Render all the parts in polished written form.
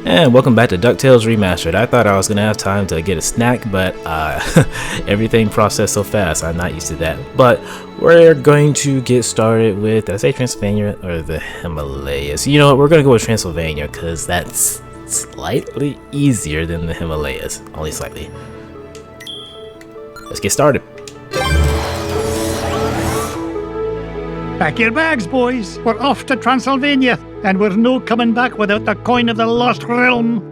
And welcome back to DuckTales Remastered. I thought I was gonna have time to get a snack, but everything processed so fast. I'm not used to that. But we're going to get started with, did I say Transylvania or the Himalayas? You know what, we're gonna go with Transylvania because that's slightly easier than the Himalayas, only slightly. Let's get started. Pack your bags, boys. We're off to Transylvania, and we're no coming back without the coin of the lost realm.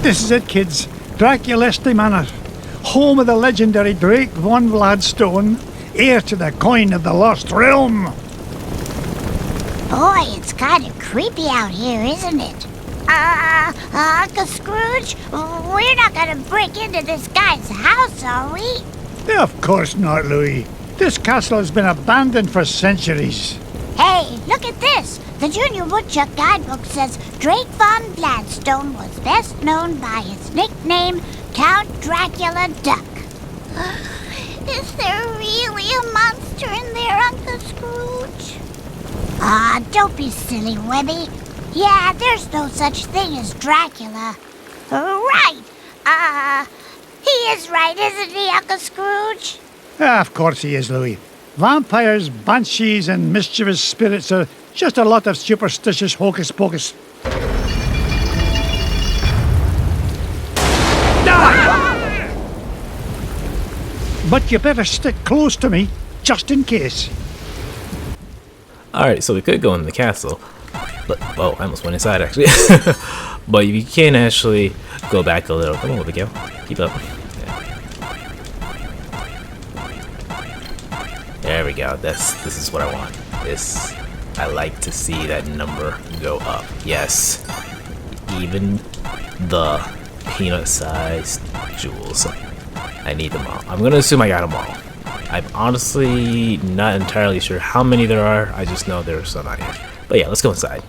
This is it, kids. Draculesti Manor, home of the legendary Drake von Vladstone, heir to the coin of the lost realm. Boy, it's kind of creepy out here, isn't it? Uncle Scrooge, we're not gonna break into this guy's house, are we? Of course not, Louis. This castle has been abandoned for centuries. Hey, look at this. The Junior Woodchuck guidebook says Drake von Gladstone was best known by his nickname, Count Dracula Duck. Is there really a monster in there, Uncle Scrooge? Don't be silly, Webby. Yeah, there's no such thing as Dracula. Right. He is right, isn't he, Uncle Scrooge? Of course he is, Louis. Vampires, banshees, and mischievous spirits are just a lot of superstitious hocus pocus. But you better stick close to me, just in case. Alright, so we could go in the castle. But, whoa, I almost went inside actually. But you can actually go back a little. Come on, Abigail. Keep up. There we go. This is what I want. I like to see that number go up. Yes. Even the peanut-sized jewels. I need them all. I'm gonna assume I got them all. I'm honestly not entirely sure how many there are. I just know there are some out here. But yeah, let's go inside.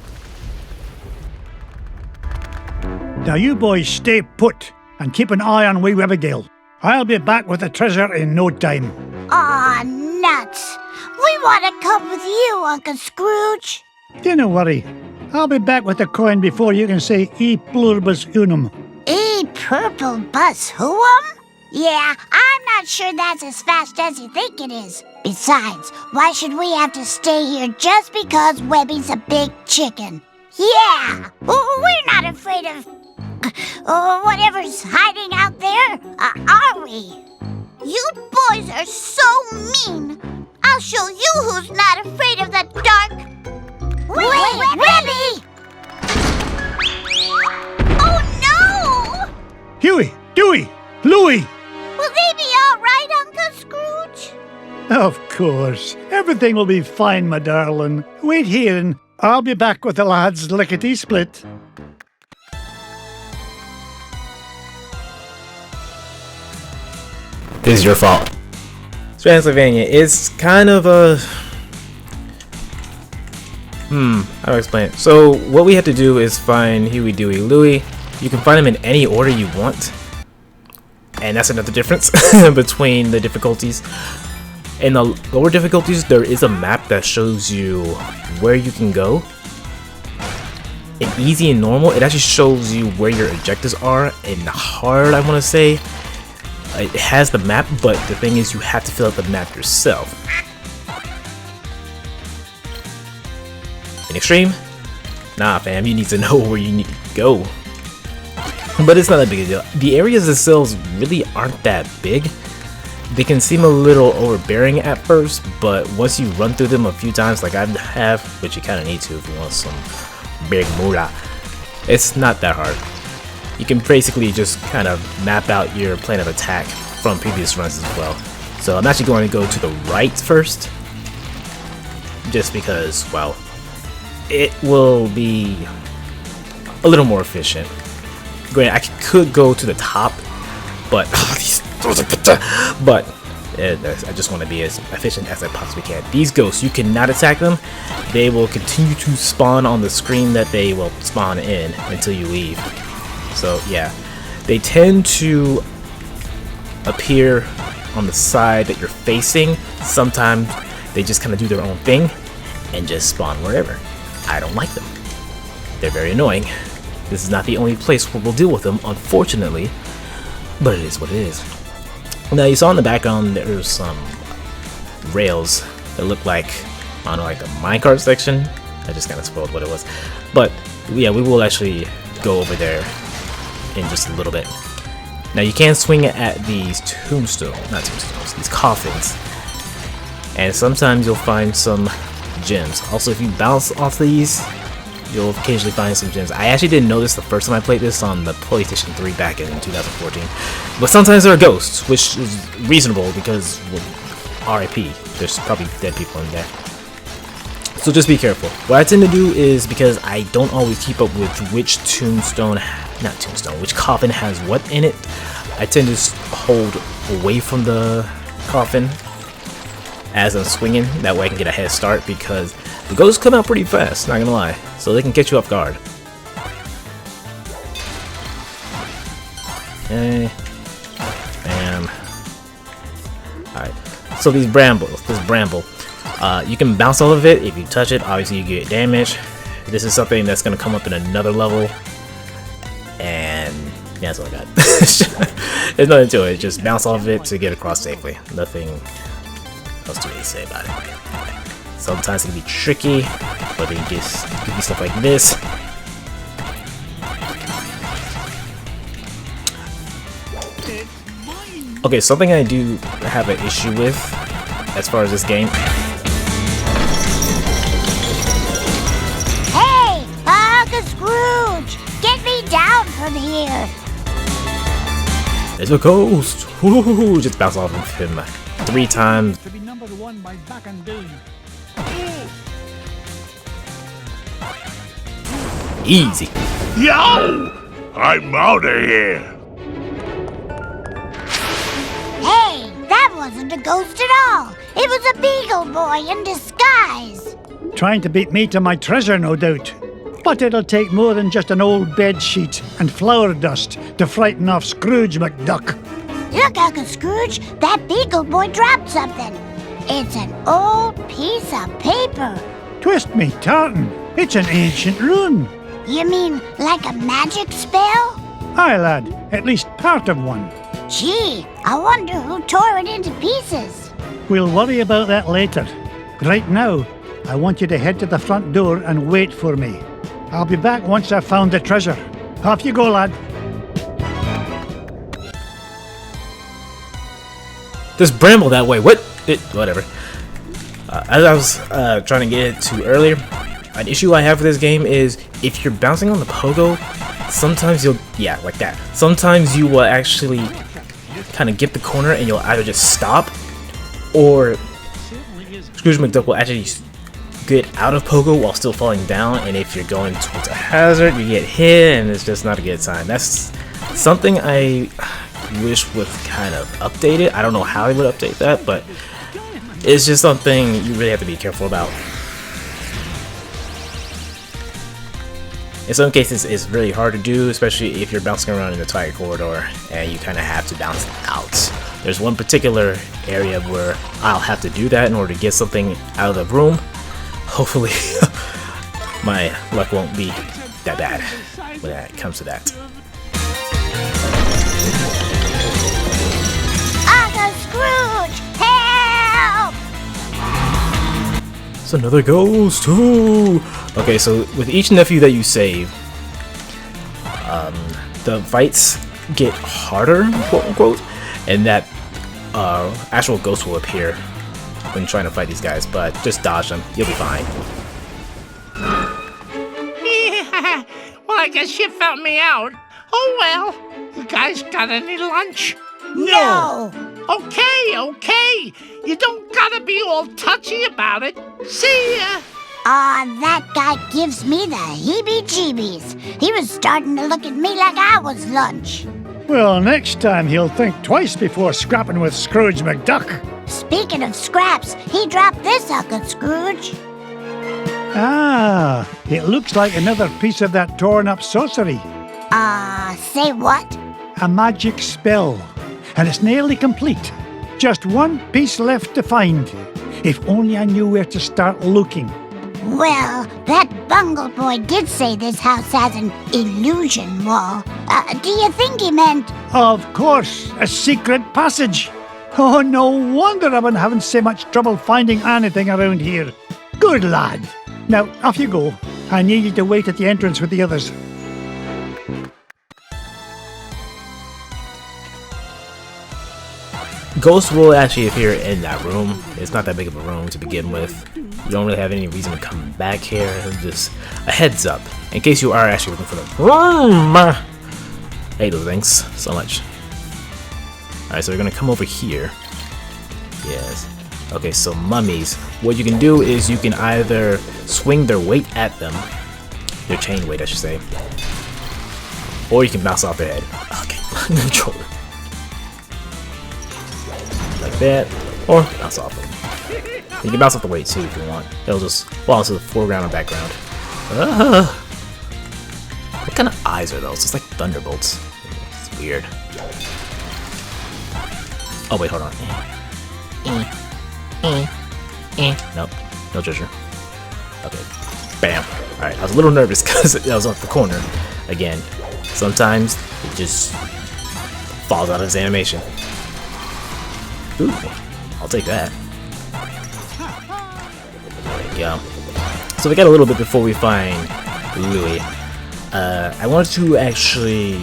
Now you boys stay put and keep an eye on wee Abigail. I'll be back with the treasure in no time. Aw, nuts. We want to come with you, Uncle Scrooge. Don't worry. I'll be back with the coin before you can say e pluribus unum. E purple bus who'um? Yeah, I'm not sure that's as fast as you think it is. Besides, why should we have to stay here just because Webby's a big chicken? Yeah, we're not afraid of whatever's hiding out there, are we? You boys are so mean. I'll show you who's not afraid of the dark. Wait, Webby! Oh no! Huey, Dewey, Louie! Will they be all right, Uncle Scrooge? Of course. Everything will be fine, my darling. Wait here and I'll be back with the lads lickety-split. This is your fault. Transylvania is kind of a... how do I explain it? So what we have to do is find Huey, Dewey, Louie. You can find them in any order you want. And that's another difference between the difficulties. In the lower difficulties, there is a map that shows you where you can go. In easy and normal, it actually shows you where your objectives are. In hard, I want to say, it has the map, but the thing is you have to fill out the map yourself. In extreme, nah fam, you need to know where you need to go. But it's not a big deal. The areas themselves really aren't that big. They can seem a little overbearing at first, but once you run through them a few times like I have, which you kind of need to if you want some big moolah, it's not that hard. You can basically just kind of map out your plan of attack from previous runs as well. So I'm actually going to go to the right first, just because, well, it will be a little more efficient. Granted, I could go to the top, but I just want to be as efficient as I possibly can. These ghosts, you cannot attack them. They will continue to spawn on the screen that they will spawn in until you leave. So yeah, they tend to appear on the side that you're facing. Sometimes they just kind of do their own thing and just spawn wherever. I don't like them. They're very annoying. This is not the only place where we'll deal with them, unfortunately, but it is what it is. Now, you saw in the background there's some rails that look like, I don't know, like the minecart section. I just kind of spoiled what it was. But yeah, we will actually go over there in just a little bit. Now, you can swing at these these coffins. And sometimes you'll find some gems. Also, if you bounce off these, you'll occasionally find some gems. I actually didn't know this the first time I played this on the PlayStation 3 back in 2014. But sometimes there are ghosts, which is reasonable because, well, RIP, there's probably dead people in there. So just be careful. What I tend to do is, because I don't always keep up with which which coffin has what in it, I tend to hold away from the coffin as I'm swinging. That way I can get a head start, because the ghosts come out pretty fast, not gonna lie. So they can get you off guard. Okay. Bam. Alright. So this bramble, you can bounce off of it. If you touch it, obviously you get damage. This is something that's gonna come up in another level. And yeah, that's all I got. There's nothing to it. Just bounce off of it to get across safely. Nothing else to really say about it. Sometimes it can be tricky, but they just give you stuff like this. Okay, something I do have an issue with as far as this game. Hey, Uncle Scrooge, get me down from here. There's a ghost. Ooh, just bounce off of him 3 times. To be number 1 by back and day. Easy. Yo! I'm out of here. Hey, that wasn't a ghost at all. It was a beagle boy in disguise. Trying to beat me to my treasure, no doubt. But it'll take more than just an old bed sheet and flour dust to frighten off Scrooge McDuck. Look, Uncle Scrooge, that beagle boy dropped something. It's an old piece of paper. Twist me, tartan. It's an ancient rune. You mean like a magic spell? Aye, lad. At least part of one. Gee, I wonder who tore it into pieces. We'll worry about that later. Right now, I want you to head to the front door and wait for me. I'll be back once I've found the treasure. Off you go, lad. There's bramble that way. What? Whatever. As I was trying to get it to earlier, an issue I have with this game is if you're bouncing on the pogo, sometimes you'll, yeah, like that. Sometimes you will actually kind of get the corner and you'll either just stop, or Scrooge McDuck will actually get out of pogo while still falling down, and if you're going towards a hazard, you get hit, and it's just not a good sign. That's something I wish was kind of updated. I don't know how they would update that, but it's just something you really have to be careful about. In some cases, it's really hard to do, especially if you're bouncing around in a tight corridor and you kind of have to bounce out. There's one particular area where I'll have to do that in order to get something out of the room. Hopefully, my luck won't be that bad when it comes to that. Uncle Scrooge, help! It's another ghost too. Okay, so with each nephew that you save, the fights get harder, quote unquote, and that actual ghost will appear when trying to fight these guys. But just dodge them; you'll be fine. Yeah, well, I guess you found me out. Oh well, you guys got any lunch? No! Okay. You don't gotta be all touchy about it. See ya. Aw, that guy gives me the heebie-jeebies. He was starting to look at me like I was lunch. Well, next time he'll think twice before scrapping with Scrooge McDuck. Speaking of scraps, he dropped this Uncle Scrooge. Ah, it looks like another piece of that torn-up sorcery. Say what? A magic spell. And it's nearly complete. Just one piece left to find. If only I knew where to start looking. Well, that bungle boy did say this house has an illusion wall. Do you think he meant... Of course, a secret passage. Oh, no wonder I've been having so much trouble finding anything around here. Good lad. Now, off you go. I need you to wait at the entrance with the others. Ghosts will actually appear in that room. It's not that big of a room to begin with. You don't really have any reason to come back here. Just a heads up, in case you are actually looking for the room. I hate those things so much. Alright, so we're gonna come over here. Yes. Okay, so mummies. What you can do is you can either swing their weight at them, their chain weight I should say, or you can bounce off their head. Okay, controller. Like that, or bounce off them. You can bounce off the weight too if you want. It'll just fall into the foreground or background. What kind of eyes are those? It's like thunderbolts. It's weird. Oh wait, hold on. Nope, no treasure. Okay, bam. Alright, I was a little nervous because I was off the corner. Again, sometimes it just falls out of its animation. Ooh, I'll take that. There we go. So we got a little bit before we find Louis. I wanted to actually,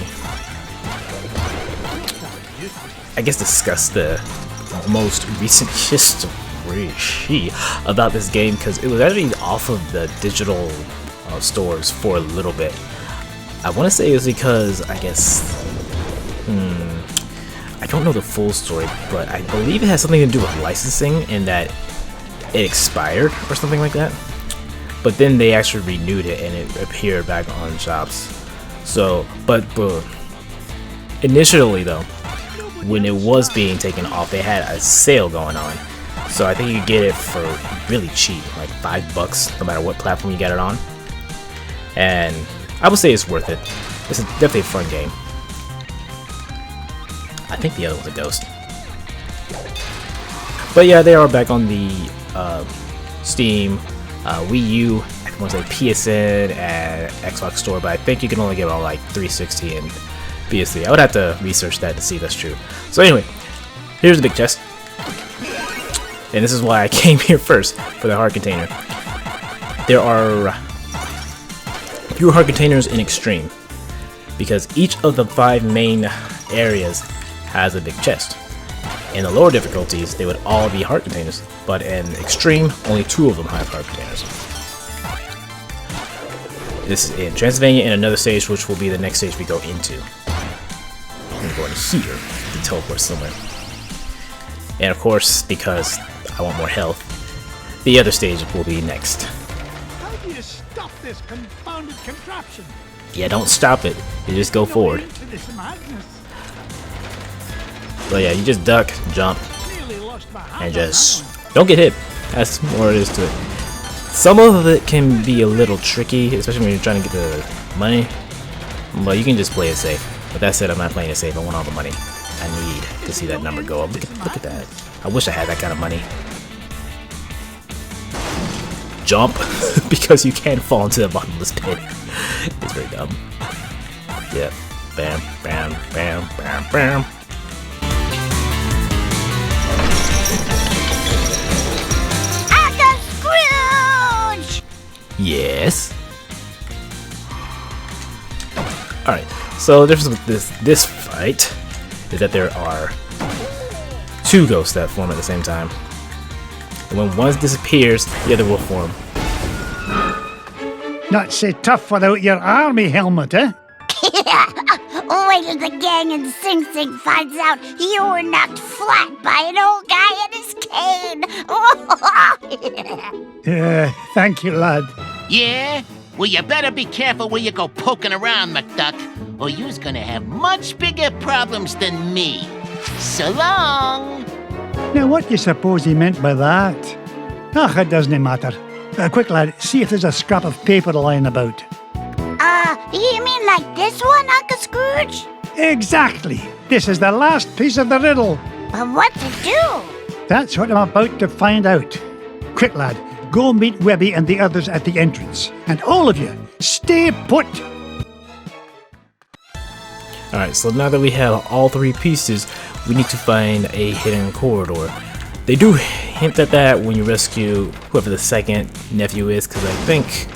I guess, discuss the most recent history about this game, because it was actually off of the digital stores for a little bit. I want to say it was because, I guess, I don't know the full story, but I believe it has something to do with licensing and that it expired or something like that. But then they actually renewed it and it appeared back on shops. So, but initially though, when it was being taken off, they had a sale going on. So I think you could get it for really cheap, like $5, no matter what platform you get it on. And I would say it's worth it. It's definitely a fun game. I think the other one's a ghost. But yeah, they are back on the Steam, Wii U, I want to say PSN, and Xbox Store, but I think you can only get it on like 360 and PS3. I would have to research that to see if that's true. So anyway, here's the big chest. And this is why I came here first, for the hard container. There are fewer hard containers in Extreme, because each of the 5 main areas has a big chest. In the lower difficulties, they would all be heart containers, but in Extreme, only 2 of them have heart containers. This is in Transylvania, and another stage, which will be the next stage we go into. I'm gonna go in here to teleport somewhere. And of course, because I want more health, the other stage will be next. How do you stop this confounded contraption? Yeah, don't stop it. You just go forward. Into this madness. So yeah, you just duck, jump, Nearly lost my hand and on just that one. don't get hit. That's more it is to it. Some of it can be a little tricky, especially when you're trying to get the money. But you can just play it safe. But that said, I'm not playing it safe. I want all the money. I need to see that number go up. Look at that. I wish I had that kind of money. Jump, because you can't fall into the bottomless pit. It's very dumb. Yep. Bam, bam, bam, bam, bam. Yes. Alright, so the difference with this fight is that there are 2 ghosts that form at the same time. And when one disappears, the other will form. Not so tough without your army helmet, eh? Wait till the gang in Sing Sing finds out you were knocked flat by an old guy in his cane. Thank you, lad. Yeah? Well, you better be careful where you go poking around, McDuck. or you's gonna have much bigger problems than me. So long! Now, what do you suppose he meant by that? Ah, it doesn't matter. Quick, lad, see if there's a scrap of paper lying about. You mean like this one, Uncle Scrooge? Exactly. This is the last piece of the riddle. But what to do? That's what I'm about to find out. Quick, lad, go meet Webby and the others at the entrance. And all of you, stay put. Alright, so now that we have all three pieces, we need to find a hidden corridor. They do hint at that when you rescue whoever the second nephew is, because I think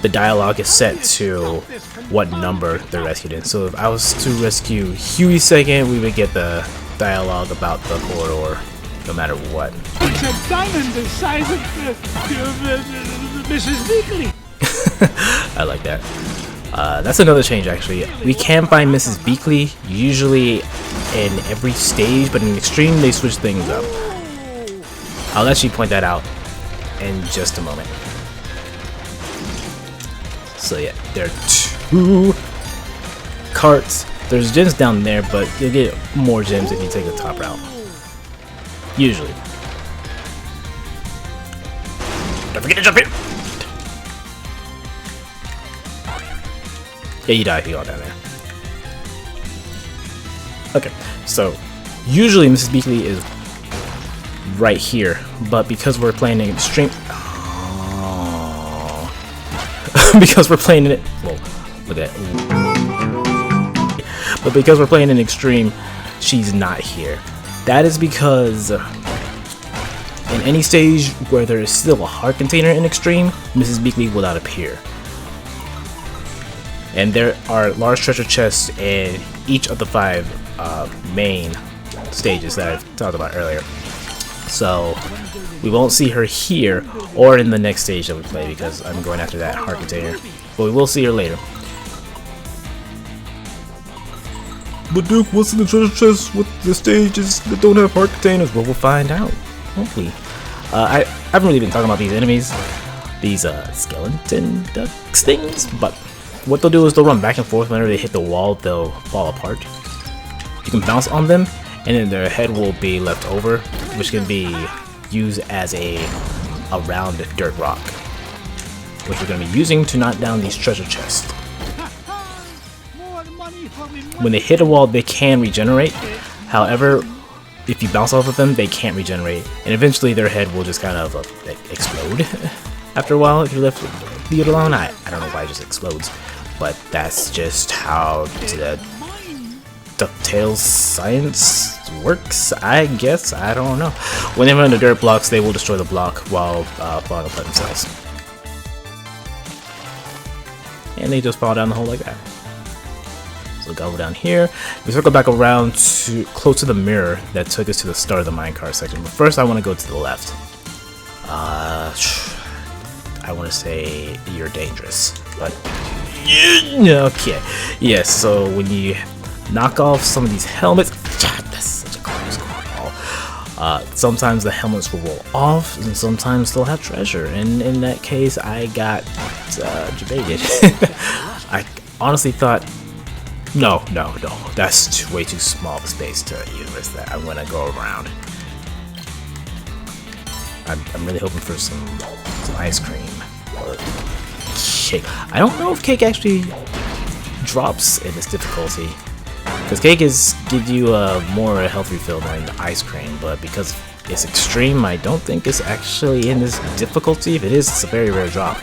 the dialogue is set to what number they're rescued in. So if I was to rescue Huey second, we would get the dialogue about the corridor no matter what. It's a diamond the size of Mrs. Beakley. I like that. That's another change actually. We can find Mrs. Beakley usually in every stage, but in Extreme they switch things up. I'll actually point that out in just a moment. So yeah, there are 2 carts. There's gems down there, but you'll get more gems if you take the top route. Usually. Don't forget to jump in! Yeah, you die if you go down there. Okay, so usually Mrs. Beakley is right here, but because we're playing in Extreme... because we're playing in it... Whoa, look at that. But because we're playing in Extreme, she's not here. That is because in any stage where there is still a heart container in Extreme, Mrs. Beakley will not appear. And there are large treasure chests in each of the 5 main stages that I've talked about earlier. So we won't see her here or in the next stage that we play because I'm going after that heart container. But we will see her later. But Duke, what's in the treasure chest with the stages that don't have heart containers? Well, we'll find out. Hopefully. I haven't really been talking about these enemies. These skeleton ducks things. But what they'll do is they'll run back and forth. Whenever they hit the wall, they'll fall apart. You can bounce on them, and then their head will be left over, which can be used as a round dirt rock, which we're going to be using to knock down these treasure chests. When they hit a wall, they can regenerate. However, if you bounce off of them, they can't regenerate, and eventually their head will just kind of explode after a while if you leave it alone. I don't know why it just explodes, but that's just how the DuckTales science works, I guess. I don't know. When they run the dirt blocks, they will destroy the block while falling apart themselves. And they just fall down the hole like that. So go down here. We circle back around to close to the mirror that took us to the start of the minecart section. But first I want to go to the left. I want to say you're dangerous. But okay. Yes, so when you knock off some of these helmets, that's such a close call. Sometimes the helmets will roll off, and sometimes they'll have treasure. And in that case, I got debated. I honestly thought, no, that's way too small of a space to even risk that. I'm gonna go around. I'm really hoping for some ice cream or cake. I don't know if cake actually drops in this difficulty, because cake gives you more health refill than ice cream, but because it's extreme, I don't think it's actually in this difficulty. If it is, it's a very rare drop.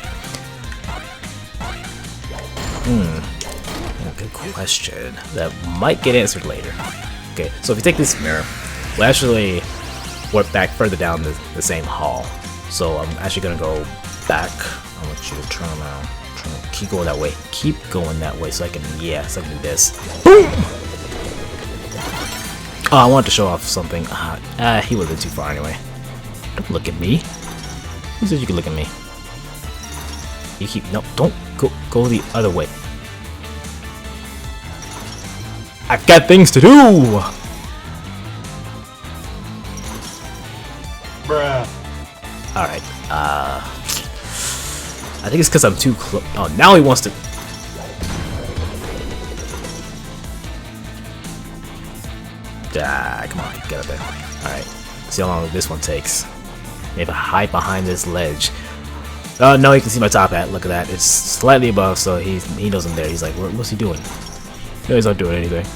Good question that might get answered later. Okay, so if you take this mirror, we'll actually warp back further down the same hall. So I'm actually gonna go back. I want you to turn around. Keep going that way. Keep going that way so I can, so I can do this. Boom! Oh, I wanted to show off something. He would have been too far anyway. Don't look at me. Who said you could look at me? You keep, no, don't go the other way. I've got things to do! Bruh. Alright, I think it's because I'm too close. Oh, now he wants to... Ah, come on, get up there. Alright, see how long this one takes. Maybe hide behind this ledge. Oh no, you can see my top hat. Look at that. It's slightly above, so he knows I'm there. He's like, what's he doing? No, he's not doing anything.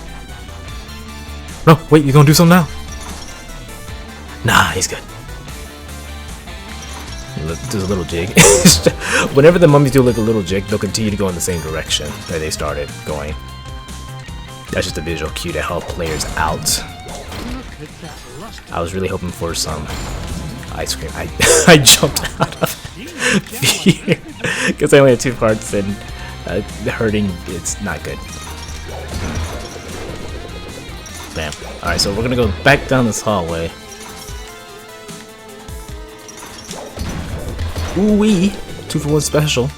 No, wait, you gonna do something now? Nah, he's good. There's a little jig. Whenever the mummies do like a little jig, they'll continue to go in the same direction that they started going. That's just a visual cue to help players out. I was really hoping for some ice cream. I jumped out of fear because I only had 2 parts and hurting. It's not good. Bam. Alright, so we're gonna go back down this hallway. Ooh-wee! 2-for-1 special.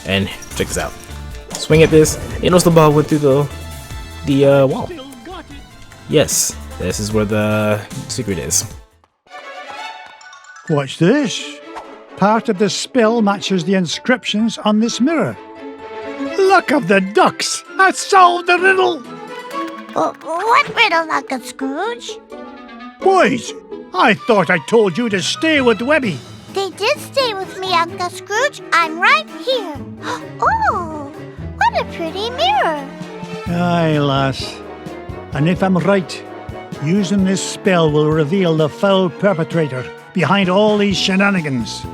And check this out. Swing at this. You notice the ball went through the wall. Yes, this is where the secret is. What's this? Part of the spell matches the inscriptions on this mirror. Luck of the ducks! I solved the riddle! What riddle, Uncle Scrooge? Boys, I thought I told you to stay with Webby. They did stay with me, Uncle Scrooge. I'm right here. Oh, what a pretty mirror. Aye, lass. And if I'm right, using this spell will reveal the foul perpetrator behind all these shenanigans.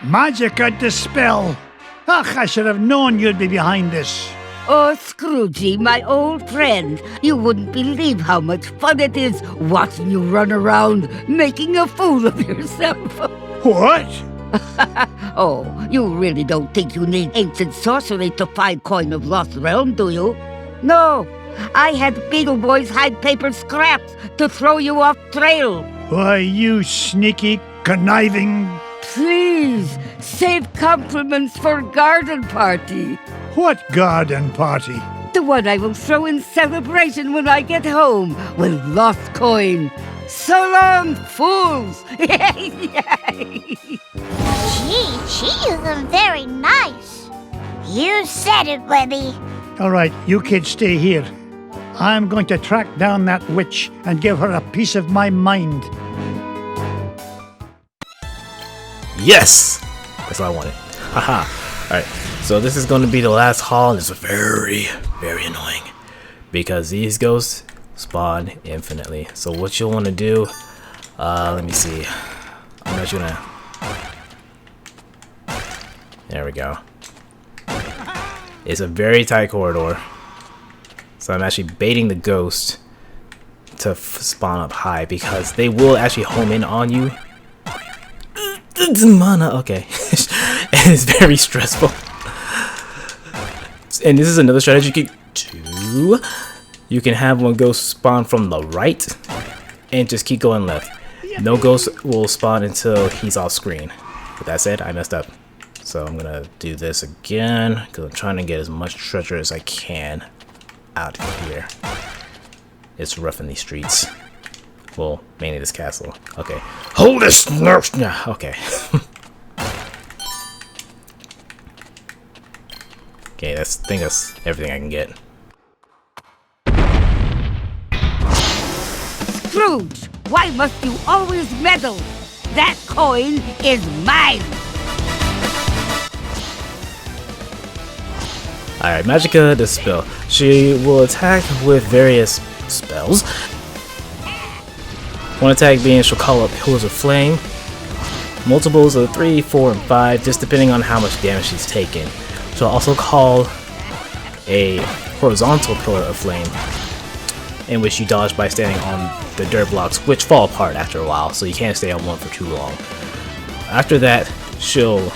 Magic and dispel. Ach, I should have known you'd be behind this. Oh, Scroogey, my old friend, you wouldn't believe how much fun it is watching you run around making a fool of yourself. What? Oh, you really don't think you need ancient sorcery to find coin of lost realm, do you? No, I had Beetle Boys hide paper scraps to throw you off trail. Why, you sneaky, conniving... Please, save compliments for garden party. What garden party? The one I will throw in celebration when I get home with lost coin. So long, fools! Gee, she isn't very nice. You said it, Webby. All right, you kids stay here. I'm going to track down that witch and give her a piece of my mind. Yes! That's all I wanted. Haha. Alright, so this is going to be the last hall, and it's very, very annoying. Because these ghosts spawn infinitely. So what you'll want to do... let me see. I'm not gonna... There we go. It's a very tight corridor. So I'm actually baiting the ghost to spawn up high, because they will actually home in on you. Mana, okay. And it's very stressful. And this is another strategy you can do. You can have one ghost spawn from the right and just keep going left. No ghost will spawn until he's off screen. With that said, I messed up. So I'm gonna do this again because I'm trying to get as much treasure as I can out here. It's rough in these streets. Well, mainly this castle. Okay. Hold this! Okay. Okay, I think that's everything I can get. Scrooge, why must you always meddle? That coin is mine! Alright, Magica Dispel. She will attack with various spells. One attack being she'll call up pillars of flame. Multiples of 3, 4, and 5, just depending on how much damage she's taken. She'll also call a horizontal pillar of flame, in which you dodge by standing on the dirt blocks, which fall apart after a while, so you can't stay on one for too long. After that, she'll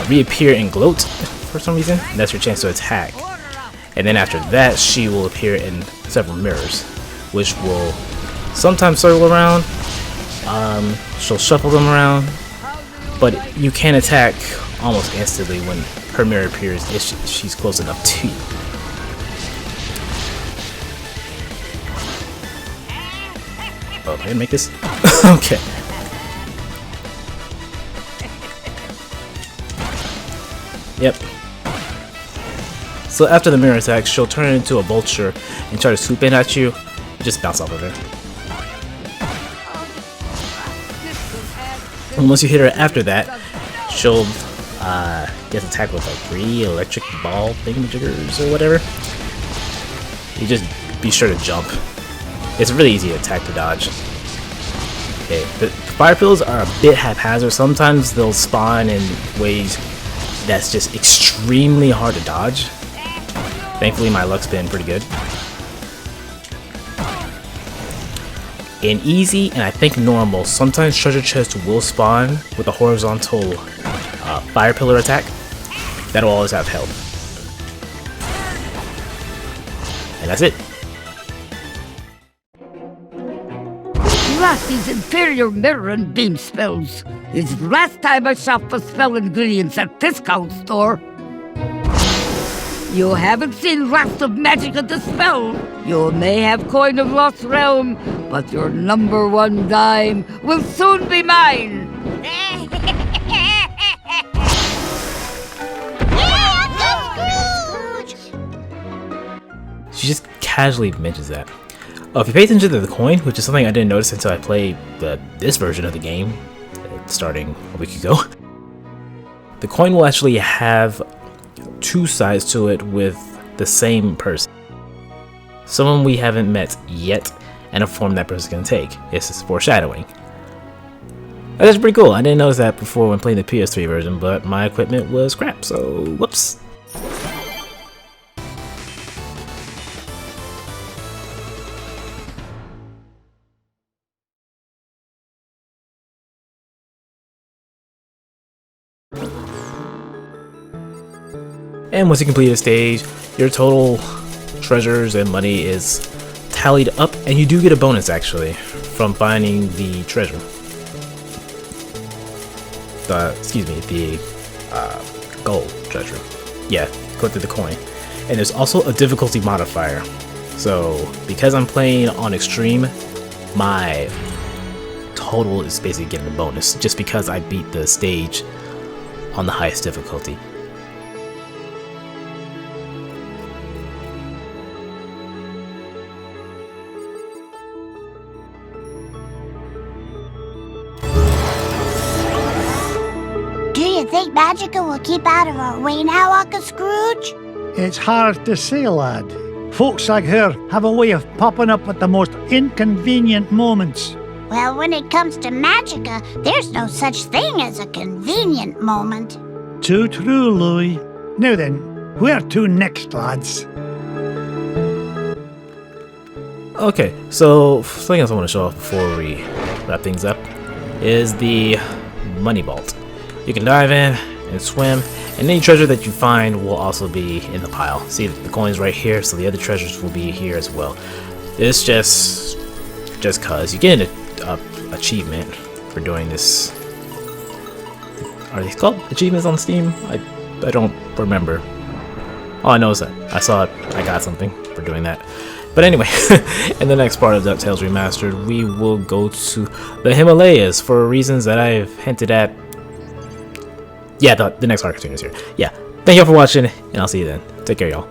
reappear and gloat for some reason. That's your chance to attack. And then after that, she will appear in several mirrors, which will sometimes circle around. She'll shuffle them around, but you can attack almost instantly when her mirror appears if she's close enough to you. go ahead and make this. Okay. Yep. So after the mirror attack, she'll turn into a vulture and try to swoop in at you. You just bounce off of her. And once you hit her after that, she'll get attacked with like 3 electric ball thingamajiggers or whatever. You just be sure to jump. It's really easy to attack to dodge. Okay, the fire pills are a bit haphazard. Sometimes they'll spawn in ways that's just extremely hard to dodge. Thankfully my luck's been pretty good. In easy and I think normal, sometimes treasure chests will spawn with a horizontal fire pillar attack. That'll always have health. And that's it. These inferior mirror and beam spells. It's the last time I shop for spell ingredients at discount store. You haven't seen lots of magic at the spell. You may have coin of Lost Realm, but your #1 dime will soon be mine. She just casually mentions that. If you pay attention to the coin, which is something I didn't notice until I played this version of the game, starting a week ago, the coin will actually have 2 sides to it with the same person. Someone we haven't met yet, and a form that person's gonna take. This is foreshadowing. That's pretty cool. I didn't notice that before when playing the PS3 version, but my equipment was crap, so whoops. And once you complete a stage, your total treasures and money is tallied up, and you do get a bonus actually from finding the treasure. The gold treasure. Yeah, collected the coin. And there's also a difficulty modifier. So because I'm playing on extreme, my total is basically getting a bonus just because I beat the stage on the highest difficulty. Do you think Magica will keep out of our way now, Uncle Scrooge? It's hard to say, lad. Folks like her have a way of popping up at the most inconvenient moments. Well, when it comes to Magica, there's no such thing as a convenient moment. Too true, Louis. Now then, where to next, lads? Okay, so something else I want to show off before we wrap things up is the money vault. You can dive in and swim, and any treasure that you find will also be in the pile. See, the coin's right here, so the other treasures will be here as well. It's just cause you get an achievement for doing this. Are these called achievements on Steam? I don't remember. All I know is that I saw it, I got something for doing that. But anyway, in the next part of DuckTales Remastered, we will go to the Himalayas for reasons that I've hinted at. Yeah, the next cartoon is here. Yeah, thank y'all for watching, and I'll see you then. Take care, y'all.